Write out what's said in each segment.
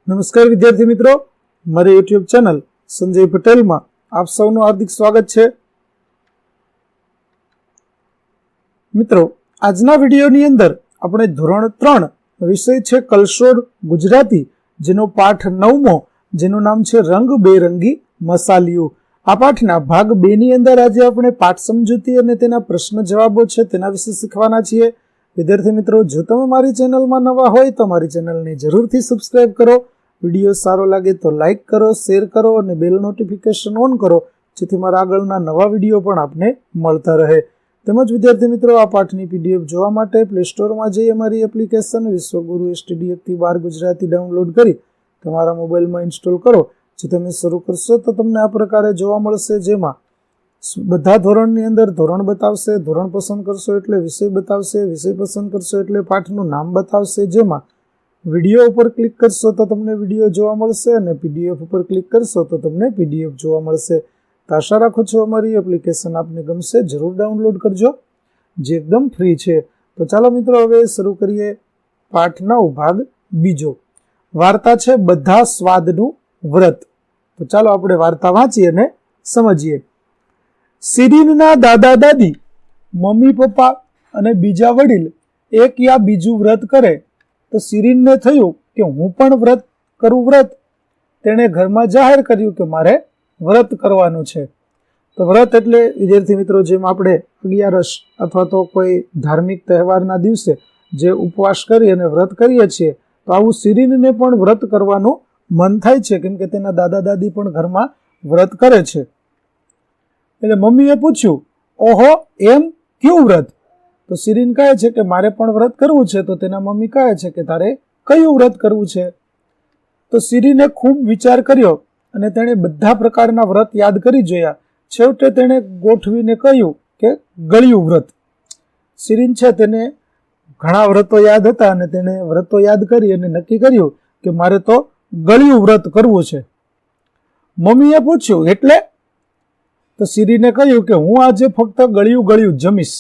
નમસ્કાર વિદ્યાર્થી મિત્રો, મારી યુટ્યુબ ચેનલ સંજય પટેલમાં આપ સૌનું હાર્દિક સ્વાગત છે. મિત્રો, આજના વિડીયોની અંદર આપણે ધોરણ 3 વિષય છે કલશોર ગુજરાતી, જેનો પાઠ 9મો, જેનું નામ છે રંગ બેરંગી મસાલિયું. આ પાઠના ભાગ 2 ની અંદર આજે આપણે પાઠ સમજૂતી અને તેના પ્રશ્ન જવાબો છે તેના વિશે શીખવાના છીએ. વિદ્યાર્થી મિત્રો, જો તમે મારી ચેનલમાં નવા હોય તો મારી ચેનલને જરૂરથી સબસ્ક્રાઇબ કરો. વિડીયો સારો લાગે તો લાઇક કરો, શેર કરો અને બેલ નોટિફિકેશન ઓન કરો, જેથી મારા આગળના નવા વિડીયો પણ આપને મળતા રહે. તેમજ વિદ્યાર્થી મિત્રો, આ પાઠની પીડીએફ જોવા માટે પ્લે સ્ટોરમાં જઈ અમારી એપ્લિકેશન વિશ્વગુરુ STD 1-12 ગુજરાતી ડાઉનલોડ કરી તમારા મોબાઈલમાં ઇન્સ્ટોલ કરો. જે તમે શરૂ કરશો તો તમને આ પ્રકારે જોવા મળશે, જેમાં બધા ધોરણની અંદર ધોરણ બતાવશે, ધોરણ પસંદ કરશો એટલે વિષય બતાવશે, વિષય પસંદ કરશો એટલે પાઠનું નામ બતાવશે, જેમાં વિડીયો ઉપર ક્લિક કરશો તો તમને વિડીયો જોવા મળશે અને PDF ઉપર ક્લિક કરશો તો તમને PDF જોવા મળશે. તો આશા રાખું છું અમારી એપ્લિકેશન આપને ગમશે. જરૂર ડાઉનલોડ કરજો, જે એકદમ ફ્રી છે. તો ચાલો મિત્રો, હવે શરૂ કરીએ પાઠ 9 ભાગ 2. વાર્તા છે બધા સ્વાદનું વ્રત. તો ચાલો આપણે વાર્તા વાંચીએ અને સમજીએ. શિરીનના દાદા દાદી, મમ્મી પપ્પા અને બીજા વડીલ એક યા બીજું વ્રત કરે તો શિરીનને થયું કે હું પણ વ્રત કરું. તેણે ઘરમાં જાહેર કર્યું કે મારે વ્રત કરવાનું છે. તો વ્રત એટલે વિદ્યાર્થી મિત્રો, જેમ આપણે 11 અથવા તો કોઈ ધાર્મિક તહેવારના દિવસે જે ઉપવાસ કરી અને વ્રત કરીએ છીએ, તો આવું શિરીનને પણ વ્રત કરવાનું મન થાય છે, કેમ કે તેના દાદા દાદી પણ ઘરમાં વ્રત કરે છે. એટલે મમ્મીએ પૂછ્યું, ઓહો, એમ કયું વ્રત? તો શિરીન કહે છે કે મારે પણ વ્રત કરવું છે. તો તેના મમ્મી કહે છે કે તારે કયું વ્રત કરવું છે? તો શિરીને ખૂબ વિચાર કર્યો અને તેણે બધા પ્રકારના વ્રત યાદ કરી જોયા. છેવટે તેણે ગોઠવીને કહ્યું કે ગળ્યું વ્રત. શિરીન છે તેને ઘણા વ્રતો યાદ હતા અને તેણે વ્રતો યાદ કરી અને નક્કી કર્યું કે મારે તો ગળ્યું વ્રત કરવું છે. મમ્મીએ પૂછ્યું, એટલે? તો શિરીને કહ્યું કે હું આજે ફક્ત ગળ્યું જમીશ.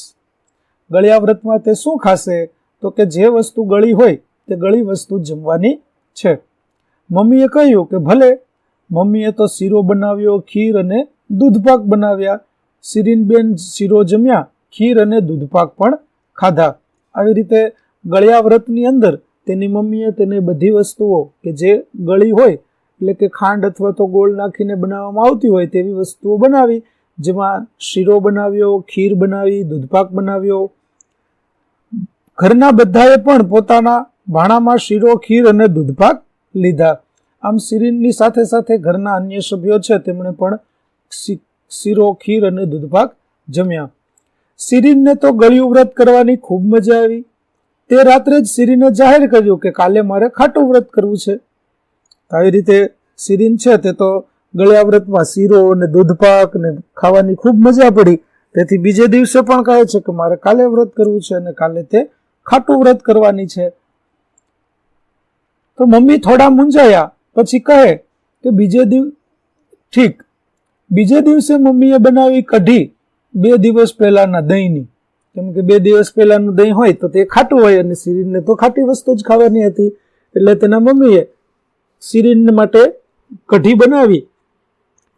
ગળ્યા વ્રતમાં તે શું ખાશે? તો કે જે વસ્તુ ગળી હોય તે ગળી વસ્તુ જમવાની છે. મમ્મીએ કહ્યું કે ભલે. મમ્મીએ તો શીરો બનાવ્યો, ખીર અને દૂધપાક બનાવ્યા. શિરીનબેન શીરો જમ્યા, ખીર અને દૂધપાક પણ ખાધા. આવી રીતે ગળ્યા વ્રતની અંદર તેની મમ્મીએ તેને બધી વસ્તુઓ કે જે ગળી હોય, એટલે કે ખાંડ અથવા તો ગોળ નાખીને બનાવવામાં આવતી હોય તેવી વસ્તુઓ બનાવી, જેમાં શીરો બનાવ્યો, ખીર બનાવી, દૂધપાક બનાવ્યો. ઘરના બધાએ પણ પોતાના ભાણામાં શીરો, ખીર અને દૂધપાક લીધા. આમ શિરીનની સાથે સાથે ઘરના અન્ય સભ્યો છે તેમણે પણ શીરો, ખીર અને દૂધપાક જમ્યા. શિરીનને તો ગળ્યું વ્રત કરવાની ખૂબ મજા આવી. તે રાત્રે જ શિરીને જાહેર કર્યું કે કાલે મારે ખાટું વ્રત કરવું છે. આવી રીતે શિરીન છે તે તો ગળ્યા વ્રતમાં શીરો અને દૂધપાક ને ખાવાની ખૂબ મજા પડી. તેથી બીજે દિવસે પણ કહે છે કે મારે કાલે વ્રત કરવું છે અને કાલે તે ખાટું વ્રત કરવાની છે. તો મમ્મી થોડા મૂંઝાયા, પછી કહે કે બીજે દિવસે મમ્મીએ બનાવી કઢી 2 દિવસ પહેલાના દહીંની. કેમ કે 2 દિવસ પહેલાનું દહીં હોય તો તે ખાટું હોય અને શિરીનને તો ખાટી વસ્તુ જ ખાવાની હતી. એટલે તેના મમ્મીએ શિરીન માટે કઢી બનાવી.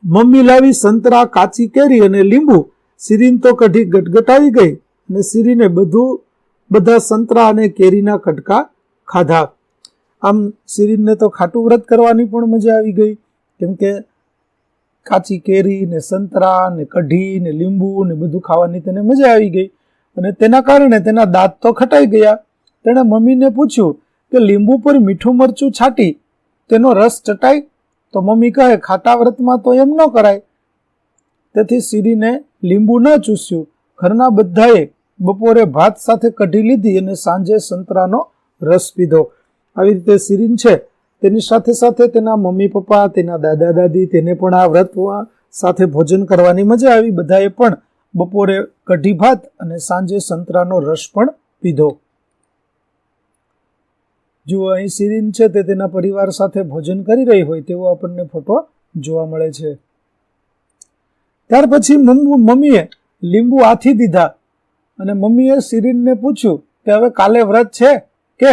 મમ્મી લાવી સંતરા, કાચી કેરી અને લીંબુ. શિરીન તો કઢી ગટગટાવી ગઈ અને શિરીને બધા સંતરા અને કેરીના કટકા ખાધા. આમ શિરીનને તો ખાટું વ્રત કરવાની પણ મજા આવી ગઈ, કેમ કે કાચી કેરી ને સંતરા ને કઢી ને લીંબુ ને બધું ખાવાની તેને મજા આવી ગઈ અને તેના કારણે તેના દાંત તો ખટાઈ ગયા. તેણે મમ્મીને પૂછ્યું કે લીંબુ પર મીઠું મરચું છાંટી તેનો રસ ચટાય? તો મમ્મી કહે, ખાટા વ્રતમાં તો એમ ન કરાય. તેથી શિરીને લીંબુ ન ચૂસ્યું. ઘરના બધાએ બપોરે ભાત સાથે કઢી લીધી અને સાંજે સંતરાનો રસ પીધો. આવી રીતે શિરીન છે તેની સાથે સાથે તેના મમ્મી પપ્પા, તેના દાદા દાદી, તેને પણ આ વ્રતમાં સાથે ભોજન કરવાની મજા આવી. બધાએ પણ બપોરે કઢી ભાત અને સાંજે સંતરાનો રસ પણ પીધો. જુઓ, અહીં શિરીન છે તે તેના પરિવાર સાથે ભોજન કરી રહી હોય તેવો આપણને ફોટો જોવા મળે છે. ત્યાર પછી મમ્મીએ લીંબુ આથી દીધા અને મમ્મીએ શિરીનને પૂછ્યું કે હવે કાલે વ્રત છે કે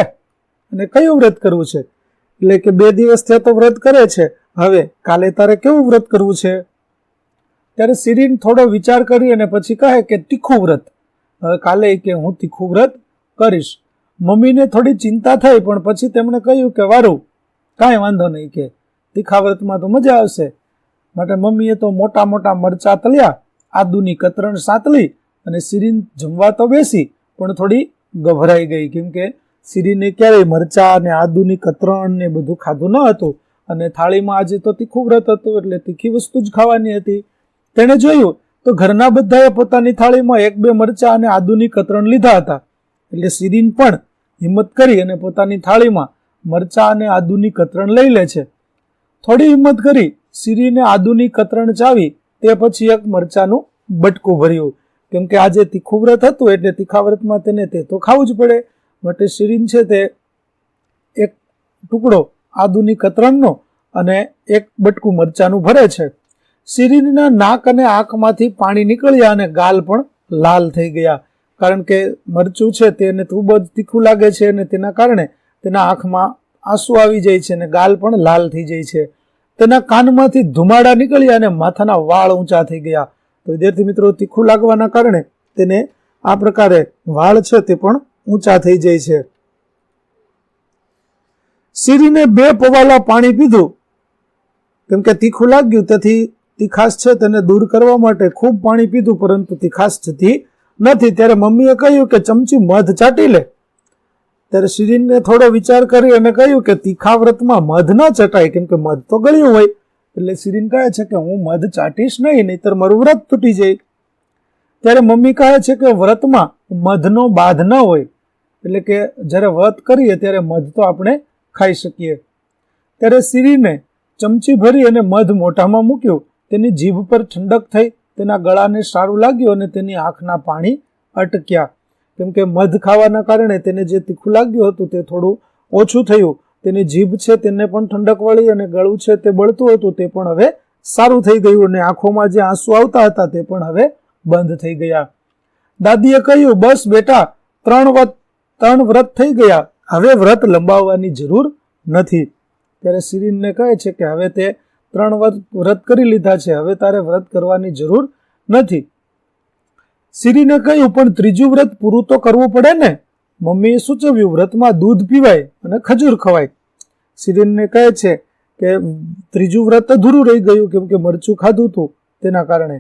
અને કયું વ્રત કરવું છે? એટલે કે 2 દિવસ થયા તો વ્રત કરે છે, હવે કાલે તારે કેવું વ્રત કરવું છે? ત્યારે શિરીન થોડો વિચાર કરી અને પછી કહે કે તીખું વ્રત. હવે કાલે કે હું તીખું વ્રત કરીશ. મમ્મીને થોડી ચિંતા થઈ, પણ પછી તેમણે કહ્યું કે વારું, કાંઈ વાંધો નહીં, કે તીખા વ્રતમાં તો મજા આવશે. માટે મમ્મીએ તો મોટા મોટા મરચા તળ્યા, આદુની કતરણ સાતળી અને શિરીન જમવા તો બેસી, પણ થોડી ગભરાઈ ગઈ, કેમ કે શિરીને ક્યારેય મરચા અને આદુની કતરણ ને બધું ખાધું ન હતું, અને થાળીમાં આજે તો તીખું વ્રત હતું એટલે તીખી વસ્તુ જ ખાવાની હતી. તેણે જોયું તો ઘરના બધાએ પોતાની થાળીમાં 1-2 મરચા અને આદુની કતરણ લીધા હતા, એટલે શિરીન પણ હિંમત કરી અને પોતાની થાળીમાં મરચા અને આદુની કતરણ લઈ લે છે. થોડી હિંમત કરી શિરીને આદુની કતરણ ચાવી, તે પછી એક મરચાનું બટકું ભર્યું, કેમ કે આજે તીખું વ્રત હતું એટલે તીખા વ્રતમાં તેને તે તો ખાવું જ પડે. માટે શિરીન છે તે એક ટુકડો આદુની કતરણનો અને એક બટકું મરચાનું ભરે છે. શિરીનના નાક અને આંખમાંથી પાણી નીકળ્યા અને ગાલ પણ લાલ થઈ ગયા, કારણ કે મરચું છે તેને ખૂબ જ તીખું લાગે છે અને તેના કારણે તેના આંખમાં આંસુ આવી જાય છે અને ગાલ પણ લાલ થઈ જાય છે. તેના કાનમાંથી ધુમાડા નીકળ્યા અને માથાના વાળ ઊંચા થઈ ગયા. તો વિદ્યાર્થી મિત્રો, તીખું લાગવાના કારણે તેને આ પ્રકારે વાળ છે તે પણ ઊંચા થઈ જાય છે. શિરીને 2 પવાલા પાણી પીધું, કેમ કે તીખું લાગ્યું, તેથી તીખાશ છે તેને દૂર કરવા માટે ખૂબ પાણી પીધું, પરંતુ તીખાશ જતી નથી. ત્યારે મમ્મીએ કહ્યું કે ચમચી મધ ચાટી લે. ત્યારે શિરીનને થોડો વિચાર કરી અને કહ્યું કે તીખા વ્રતમાં મધ ન ચટાય, કેમ કે મધ તો ગળ્યું હોય. એટલે શિરીન કહે છે કે હું મધ ચાટીશ નહીં, નહીતર મારું વ્રત તૂટી જાય. ત્યારે મમ્મી કહે છે કે વ્રતમાં મધનો બાધ ન હોય, એટલે કે જ્યારે વ્રત કરીએ ત્યારે મધ તો આપણે ખાઈ શકીએ. ત્યારે શિરીને ચમચી ભરી અને મધ મોઢામાં મૂક્યું. તેની જીભ પર ઠંડક થઈ, તેના ગળાને સારું લાગ્યું અને તેની આંખના પાણી અટક્યા, કેમ કે મધ ખાવાના કારણે તેને જે તીખું લાગ્યું હતું તે થોડું ઓછું થયું. તેની જીભ છે તેને પણ ઠંડક વળી અને ગળું છે તે બળતું હતું તે પણ હવે સારું થઈ ગયું, અને આંખોમાં જે આંસુ આવતા હતા તે પણ હવે બંધ થઈ ગયા. દાદીએ કહ્યું, બસ બેટા, 3 વ્રત થઈ ગયા, હવે વ્રત લંબાવવાની જરૂર નથી. ત્યારે શિરીનને કહે છે કે હવે તે 3 વ્રત કરી લીધા છે, હવે તારે વ્રત કરવાની જરૂર નથી. શિરીને કહ્યું, પણ 3જું વ્રત પૂરું તો કરવું પડે ને? મમ્મીએ સૂચવ્યું, વ્રતમાં દૂધ પીવાય અને ખજૂર ખવાય. શિરીનને કહે છે કે 3જું વ્રત અધૂરું રહી ગયું, કેમ કે મરચું ખાધું હતું તેના કારણે.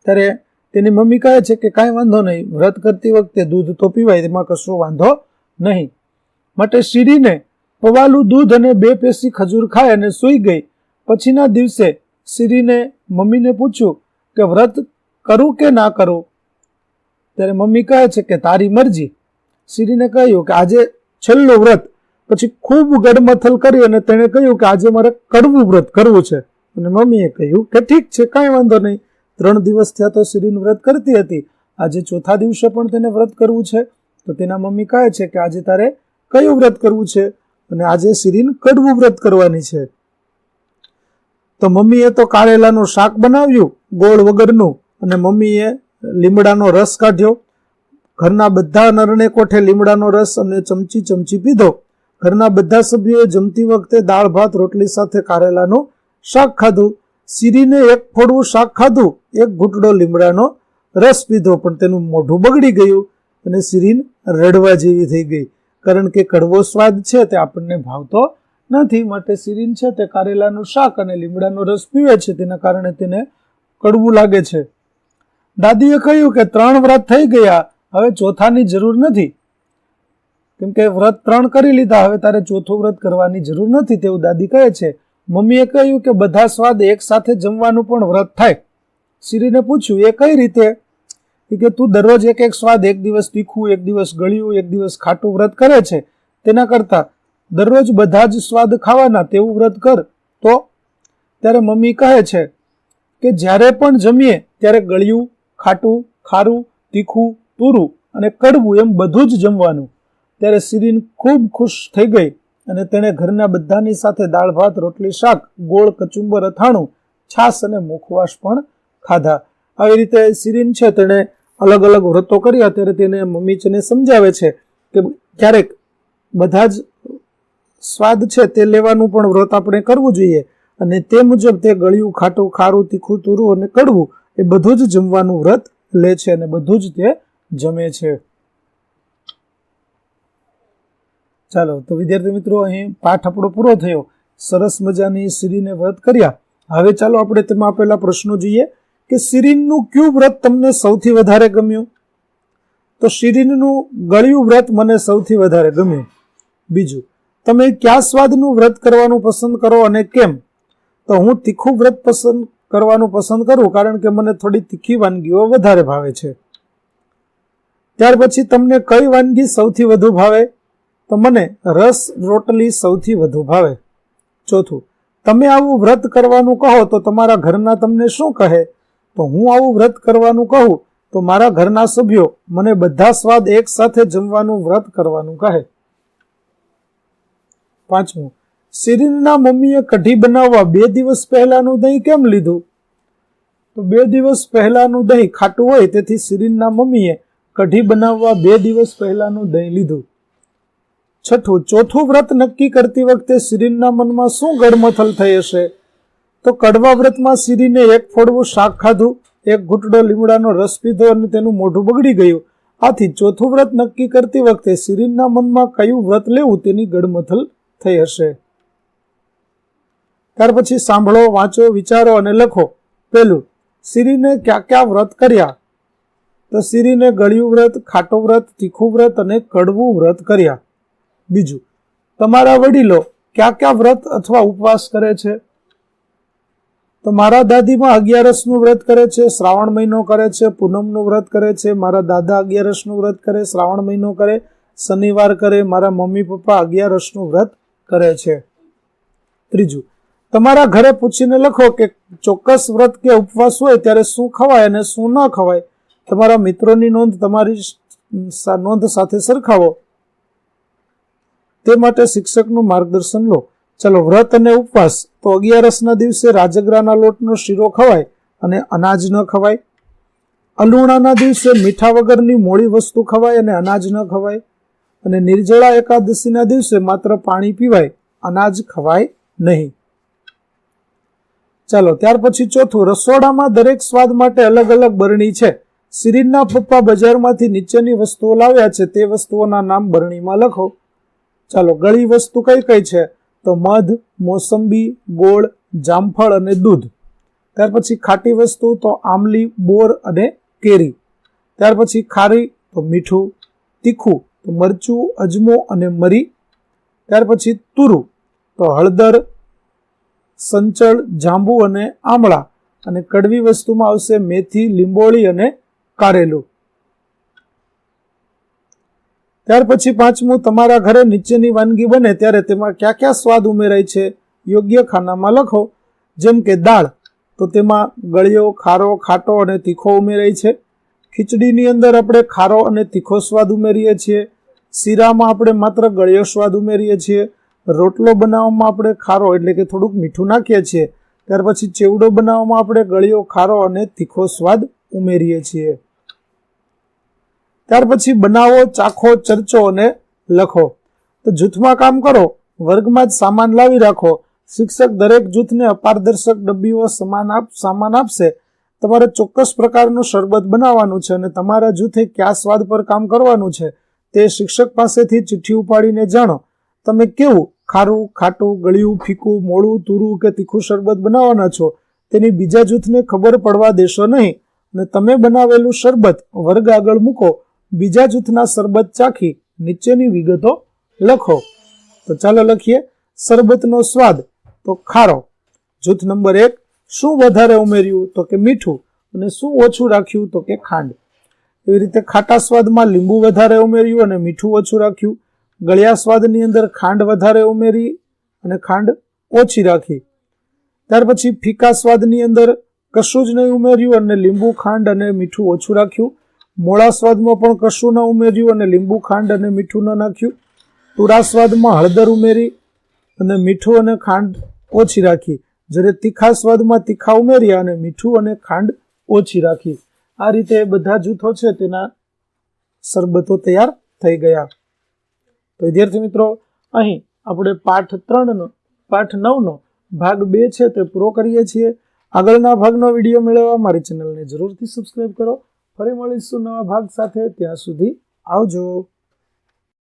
ત્યારે તેની મમ્મી કહે છે કે કાંઈ વાંધો નહીં, વ્રત કરતી વખતે દૂધ તો પીવાય, તેમાં કશો વાંધો નહીં. માટે શિરીને પવાલું દૂધ અને 2 પેસી ખજૂર ખાય અને સૂઈ ગઈ. પછીના દિવસે શિરીને મમ્મીને પૂછ્યું કે વ્રત કરું કે ના કરું? ત્યારે મમ્મી કહે છે કે તારી મરજી. શિરીને કહ્યું કે આજે છેલ્લું વ્રત. પછી ખૂબ ગડમથલ કરી અને તેણે કહ્યું કે આજે મારે કડવું વ્રત કરવું છે. અને મમ્મીએ કહ્યું કે ઠીક છે, કાંઈ વાંધો નહીં. 3 દિવસ થયા તો શિરીન વ્રત કરતી હતી, આજે 4થા દિવસે પણ તેને વ્રત કરવું છે. તો તેના મમ્મી કહે છે કે આજે તારે કયું વ્રત કરવું છે? અને આજે શિરીન કડવું વ્રત કરવાની છે. તો મમ્મીએ તો કારેલાનું શાક બનાવ્યું, ગોળ વગરનું, અને મમ્મીએ લીમડાનો રસ કાઢ્યો. ઘરના બધા નરણે કોઠે લીમડાનો રસ અને ચમચી પીધો. ઘરના બધા સભ્યોએ જમતી વખતે દાળ ભાત રોટલી સાથે કારેલાનું શાક ખાધું. શિરીને 1 ફોડવું શાક ખાધું, 1 ઘૂંટડો લીમડાનો રસ પીધો, પણ તેનું મોઢું બગડી ગયું અને શિરીન રડવા જેવી થઈ ગઈ, કારણ કે કડવો સ્વાદ છે તે આપણને ભાવતો નથી. માટે શિરીન છે તે કારેલાનું શાક અને લીમડાનો રસ પીવે છે, તેના કારણે તેને કડવું લાગે છે. દાદીએ કહ્યું કે 3 વ્રત થઈ ગયા, હવે 4થાની જરૂર નથી, કેમ કે વ્રત 3 કરી લીધા, હવે તારે 4થું વ્રત કરવાની જરૂર નથી, તેવું દાદી કહે છે. મમ્મીએ કહ્યું કે બધા સ્વાદ એક સાથે જમવાનું પણ વ્રત થાય. શિરીને પૂછ્યું, એ કઈ રીતે? કે તું દરરોજ એક સ્વાદ, એક દિવસ તીખું, એક દિવસ ગળ્યું, એક દિવસ ખાટું વ્રત કરે છે, તેના કરતા દરરોજ બધા જ સ્વાદ ખાવાના તેવું વ્રત કર તો. ત્યારે મમ્મી કહે છે કે જ્યારે પણ જમીએ ત્યારે ગળ્યું, ખાટું, ખારું, તીખું, તુરું અને કડવું એમ બધું જ જમવાનું. ત્યારે શિરીન ખૂબ ખુશ થઈ ગઈ અને તેણે ઘરના બધાની સાથે દાળ ભાત રોટલી શાક, ગોળ કચુંબર અથાણું, છાશ અને મુખવાસ પણ ખાધા. આવી રીતે શિરીન છે તેણે અલગ અલગ વ્રતો કર્યા. ત્યારે તેને મમ્મી તેને સમજાવે છે કે ક્યારેક બધા જ સ્વાદ છે તે લેવાનું પણ વ્રત આપણે કરવું જોઈએ, અને તે મુજબ તે ગળ્યું, ખાટું, ખારું, તીખું, તુરું અને કડવું એ બધું જ જમવાનું વ્રત લે છે અને બધું જ તે જમે છે. ચાલો તો વિદ્યાર્થી મિત્રો, અહીં પાઠ આપણો પૂરો થયો. સરસ મજાની શિરીને વ્રત કર્યા. હવે ચાલો આપણે તેમાં આપેલા પ્રશ્નો જોઈએ કે શિરીનનું કયું વ્રત તમને સૌથી વધારે ગમ્યું? તો શિરીનનું ગળ્યું વ્રત મને સૌથી વધારે ગમ્યું. બીજું, તમે કયા સ્વાદનું વ્રત કરવાનું પસંદ કરો અને કેમ? તો હું તીખું વ્રત પસંદ કરવાનું પસંદ કરું, કારણ કે મને થોડી તીખી વાનગીઓ વધારે ભાવે છે. ત્યાર પછી તમને કઈ વાનગી સૌથી વધુ ભાવે? તો મને રસ રોટલી સૌથી વધુ ભાવે. ચોથું, તમે આવું વ્રત કરવાનું કહો તો તમારા ઘરના તમને શું કહે? તો હું આવું વ્રત કરવાનું કહું તો મારા ઘરના સભ્યો મને બધા સ્વાદ એક સાથે જમવાનું વ્રત કરવાનું કહે. પાંચમું, શિરીનના મમ્મીએ કઢી બનાવવા 2 દિવસ પહેલાનું દહીં કેમ લીધું? તો 2 દિવસ પહેલાનું દહીં ખાટું હોય, તેથી શિરીનના મમ્મીએ કઢી બનાવવા 2 દિવસ પહેલાનું દહીં લીધું. છઠ્ઠું, ચોથું વ્રત નક્કી કરતી વખતે શિરીનના મનમાં શું ગડમથલ થઈ હશે? તો કડવા વ્રતમાં શિરીને 1 ફોડવું શાક ખાધું, 1 ઘૂંટડો લીમડાનો રસ પીધો અને તેનું મોઢું બગડી ગયું. આથી ચોથું વ્રત નક્કી કરતી વખતે શિરીનના મનમાં કયું વ્રત લેવું તેની ગડમથલ થઈ હશે. ત્યાર પછી સાંભળો, વાંચો, વિચારો અને લખો. પહેલું, શિરીને ક્યાં ક્યાં વ્રત કર્યા? તો શિરીને ગળ્યું વ્રત, ખાટું વ્રત, તીખું વ્રત અને કડવું વ્રત કર્યા. બીજું, તમારા વડીલો ક્યાં ક્યાં વ્રત અથવા ઉપવાસ કરે છે? તો મારા દાદીમાં 11નું વ્રત કરે છે, શ્રાવણ મહિનો કરે છે, પૂનમનું વ્રત કરે છે. મારા દાદા 11નું વ્રત કરે, શ્રાવણ મહિનો કરે, શનિવાર કરે. મારા મમ્મી પપ્પા 11નું વ્રત કરે છે. ત્રીજું, તમારા ઘરે પૂછીને લખો કે ચોક્કસ વ્રત કે ઉપવાસ હોય ત્યારે શું ખવાય અને શું ન ખવાય. તમારા મિત્રોની નોંધ તમારી નોંધ સાથે સરખાવો. તે માટે શિક્ષકનું માર્ગદર્શન લો. ચલો, વ્રત અને ઉપવાસ. તો 11ના દિવસે રાજગરાના લોટનો શીરો ખવાય અને અનાજ ન ખવાય. અલુણાના દિવસે મીઠા વગરની મોળી વસ્તુ ખવાય અને અનાજ ન ખવાય. અને નિર્જળા એકાદશીના દિવસે માત્ર પાણી પીવાય, અનાજ ખવાય નહીં. ચાલો, ત્યાર પછી ચોથું, રસોડામાં દરેક સ્વાદ માટે અલગ અલગ બરણી છે. શિરીનના પપ્પા બજારમાંથી નીચેની વસ્તુઓ લાવ્યા છે, તે વસ્તુઓના નામ બરણીમાં લખો. ચાલો, ગળી વસ્તુ કઈ કઈ છે? તો મધ, મોસંબી, ગોળ, જામફળ અને દૂધ. ત્યાર પછી ખાટી વસ્તુ તો આમલી, બોર અને કેરી. ત્યાર પછી ખારી તો મીઠું, તીખું તો મરચું, અજમો અને મરી. ત્યાર પછી તુરું તો હળદર, સંચળ, જાંબુ અને આમળા. અને કડવી વસ્તુમાં આવશે મેથી, લીંબોળી અને કારેલું. ત્યાર પછી પાંચમું, તમારા ઘરે નીચેની વાનગી બને ત્યારે તેમાં કયા કયા સ્વાદ ઉમેરાય છે? યોગ્ય ખાનામાં લખો. જેમ કે દાળ, તો તેમાં ગળ્યો, ખારો, ખાટો અને તીખો ઉમેરાય છે. ખીચડીની અંદર આપણે ખારો અને તીખો સ્વાદ ઉમેરીએ છીએ. શીરામાં આપણે માત્ર ગળ્યો સ્વાદ ઉમેરીએ છીએ. રોટલો બનાવવામાં આપણે ખારો એટલે કે થોડુંક મીઠું નાખીએ છીએ. ત્યાર પછી ચેવડો બનાવવામાં આપણે ગળ્યો, ખારો અને તીખો સ્વાદ ઉમેરીએ છીએ. ત્યાર પછી બનાવો, ચાખો, ચર્ચો અને લખો. તો જૂથમાં કામ કરો, વર્ગમાં જ સામાન લાવી રાખો. શિક્ષક દરેક જૂથને અપારદર્શક ડબ્બીઓ સામાન આપશે. તમારે ચોક્કસ પ્રકારનું શરબત બનાવવાનું છે અને તમારા જૂથે કયા સ્વાદ પર કામ કરવાનું છે તે શિક્ષક પાસેથી ચિઠ્ઠી ઉપાડીને જાણો. તમે કેવું ખારું, ખાટું, ગળ્યું, ફીકું, મોળું, તુરું કે તીખું શરબત બનાવવાના છો તેની બીજા જૂથને ખબર પડવા દેશો નહીં. અને તમે બનાવેલું શરબત વર્ગ આગળ મૂકો. બીજા જૂથના શરબત ચાખી નીચેની વિગતો લખો. તો ચાલો લખીએ. શરબતનો સ્વાદ તો ખારો. જૂથ નંબર 1, શું વધારે ઉમેર્યું? તો કે મીઠું. અને શું ઓછું રાખ્યું? તો કે ખાંડ. એવી રીતે ખાટા સ્વાદમાં લીંબુ વધારે ઉમેર્યું અને મીઠું ઓછું રાખ્યું. ગળ્યા સ્વાદની અંદર ખાંડ વધારે ઉમેરી અને ખાંડ ઓછી રાખી. ત્યાર પછી ફીકા સ્વાદની અંદર કશું જ નહીં ઉમેર્યું અને લીંબુ, ખાંડ અને મીઠું ઓછું રાખ્યું. મોળા સ્વાદમાં પણ કશું ન ઉમેર્યું અને લીંબુ, ખાંડ અને મીઠું ન નાખ્યું. તુરા સ્વાદમાં હળદર ઉમેરી અને મીઠું અને ખાંડ ઓછી રાખી. જ્યારે તીખા સ્વાદમાં તીખા ઉમેર્યા અને મીઠું અને ખાંડ ઓછી રાખી. આ રીતે બધા જૂથો છે તેના શરબતો તૈયાર થઈ ગયા. તો વિદ્યાર્થી મિત્રો, અહીં આપણે પાઠ 9નો ભાગ 2 છે તે પૂરો કરીએ છીએ. આગળના ભાગનો વિડીયો મેળવવા મારી ચેનલને જરૂરથી સબસ્ક્રાઇબ કરો. ફરી મળીશું નવા ભાગ સાથે. ત્યાં સુધી આવજો.